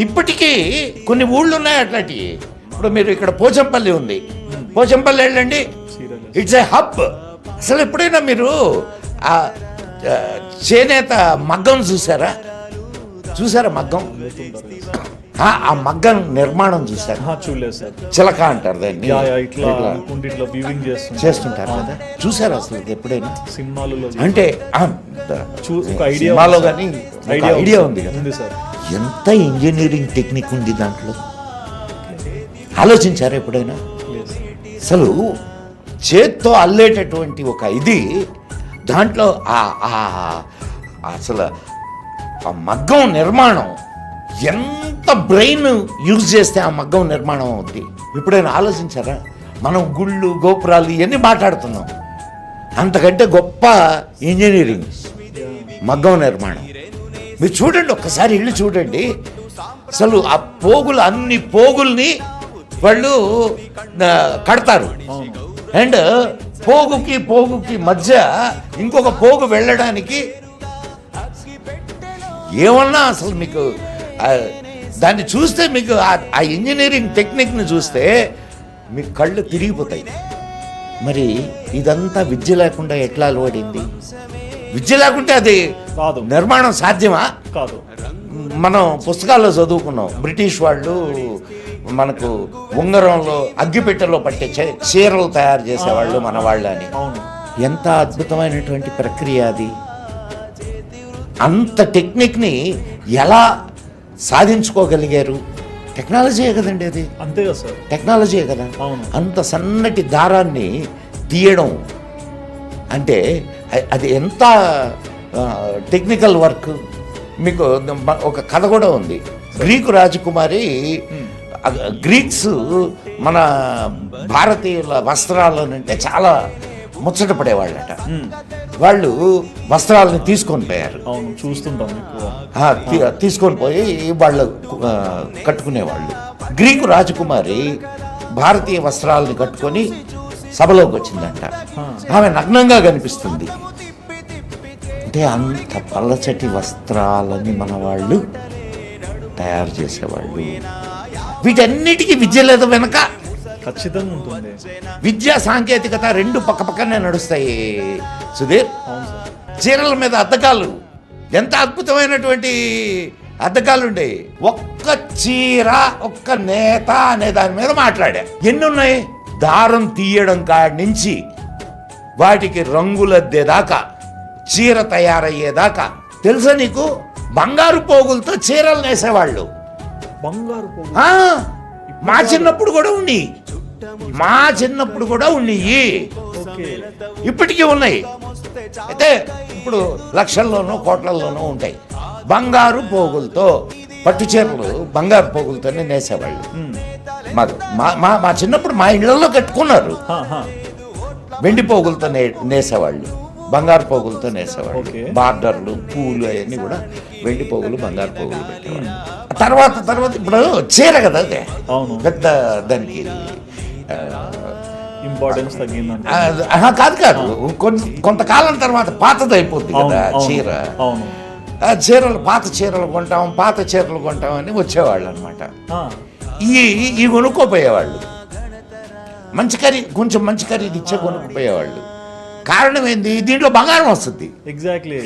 ఇప్పటికీ కొన్ని ఊళ్ళు ఉన్నాయి అట్లాంటివి. ఇప్పుడు మీరు ఇక్కడ పోచంపల్లి ఉంది, పోచంపల్లి వెళ్ళండి, ఇట్స్ ఏ హబ్. అసలు ఎప్పుడైనా మీరు ఆ చేనేత మగ్గం చూసారా? మగ్గం, ఆ మగ్గం నిర్మాణం చూసారు? చూడలేదు సార్. చిలక అంటారు దాన్ని, చేస్తుంటారు కదా, చూసారు అసలు ఎప్పుడైనా సినిమాలలో? అంటే సినిమాలో కానీ ఐడియా ఉంది కదా. ఎంత ఇంజనీరింగ్ టెక్నిక్ ఉంది దాంట్లో, ఆలోచించారా ఎప్పుడైనా? అసలు చేత్తో అల్లేటటువంటి ఒక ఇది దాంట్లో అసలు ఆ మగ్గం నిర్మాణం ఎంత బ్రెయిన్ యూజ్ చేస్తే ఆ మగ్గం నిర్మాణం అవుద్ది. ఎప్పుడైనా ఆలోచించారా? మనం గుళ్ళు గోపురాలు ఇవన్నీ మాట్లాడుతున్నాం, అంతకంటే గొప్ప ఇంజనీరింగ్ మగ్గం నిర్మాణం. మీరు చూడండి, ఒక్కసారి ఇల్లు చూడండి. అసలు ఆ పోగులు, అన్ని పోగుల్ని వాళ్ళు కడతారు. అండ్ పోగుకి మధ్య ఇంకొక పోగు వెళ్ళడానికి ఏమన్నా అసలు మీకు దాన్ని చూస్తే, మీకు ఆ ఇంజనీరింగ్ టెక్నిక్ని చూస్తే మీకు కళ్ళు తిరిగిపోతాయి. మరి ఇదంతా విద్య లేకుండా ఎట్లా అలవడింది? విద్య లేకుంటే అది నిర్మాణం సాధ్యమా? కాదు. మనం పుస్తకాల్లో చదువుకున్నాం, బ్రిటిష్ వాళ్ళు మనకు ఉంగరంలో అగ్గిపెట్టెలో పట్టే చీరలు తయారు చేసేవాళ్ళు మన వాళ్ళు అని. ఎంత అద్భుతమైనటువంటి ప్రక్రియ అది! అంత టెక్నిక్ని ఎలా సాధించుకోగలిగారు? టెక్నాలజీయే కదండి అది. అంతే కదా సార్, టెక్నాలజీయే కదా. అంత సన్నటి దారాన్ని తీయడం అంటే అది ఎంత టెక్నికల్ వర్క్. మీకు ఒక కథ కూడా ఉంది. గ్రీకు రాజకుమారి, గ్రీక్స్ మన భారతీయుల వస్త్రాలనంటే చాలా ముచ్చట పడేవాళ్ళట. వాళ్ళు వస్త్రాలను తీసుకొని పోయారు, తీసుకొని పోయి వాళ్ళు కట్టుకునేవాళ్ళు. గ్రీకు రాజకుమారి భారతీయ వస్త్రాలను కట్టుకొని సభలోకి వచ్చిందంట. ఆమె నగ్నంగా కనిపిస్తుంది. అంటే అంత పల్లచటి వస్త్రాలని మన వాళ్ళు తయారు చేసేవాళ్ళు. వీటన్నిటికీ విద్య లేదు వెనక, ఖచ్చితంగా ఉంటుంది. విద్యా సాంకేతికత రెండు పక్కనే నడుస్తాయి సుధీర్. చీరల మీద అద్దకాలు, ఎంత అద్భుతమైనటువంటి అద్దకాలు ఉండేవి. ఒక్క చీర, ఒక్క నేత అనే దాని మీద మాట్లాడా. ఎన్ని ఉన్నాయి? దారం తీయడం కాడి నుంచి వాటికి రంగులద్దేదాకా, చీర తయారయ్యేదాకా. తెలుసా నీకు? బంగారు పోగులతో చీరలు నేసేవాళ్ళు. బంగారు పోగులు మా చిన్నప్పుడు కూడా ఉన్నాయి, ఇప్పటికీ ఉన్నాయి. అయితే ఇప్పుడు లక్షల్లోనూ కోట్లలోనూ ఉంటాయి. బంగారు పోగులతో పట్టు చీరలు బంగారు పోగులతోనే నేసేవాళ్ళు. మా చిన్నప్పుడు మా ఇళ్లలో కట్టుకున్నారు. వెండి పోగులతో నేసేవాళ్ళు, బంగారు పోగులతో నేసేవాళ్ళు. బార్డర్లు, పూలు అవన్నీ కూడా వెండి పోగులు, బంగారు పోగులు పెట్టేవాళ్ళు. తర్వాత ఇప్పుడు చీర కదా, అదే పెద్ద దానికి ఇంపార్టెన్స్ తగ్గింది కాదు. కొంతకాలం తర్వాత పాతది అయిపోద్ది కదా చీర. పాత చీరలు కొంటాం అని వచ్చేవాళ్ళు అనమాట. ఈ కొనుక్కోపోయేవాళ్ళు, కొంచెం మంచి ఖరీదు ఇచ్చే కొనుక్కోపోయేవాళ్ళు. కారణం ఏంది? దీంట్లో బంగారం వస్తుంది. ఎగ్జాక్ట్లీ.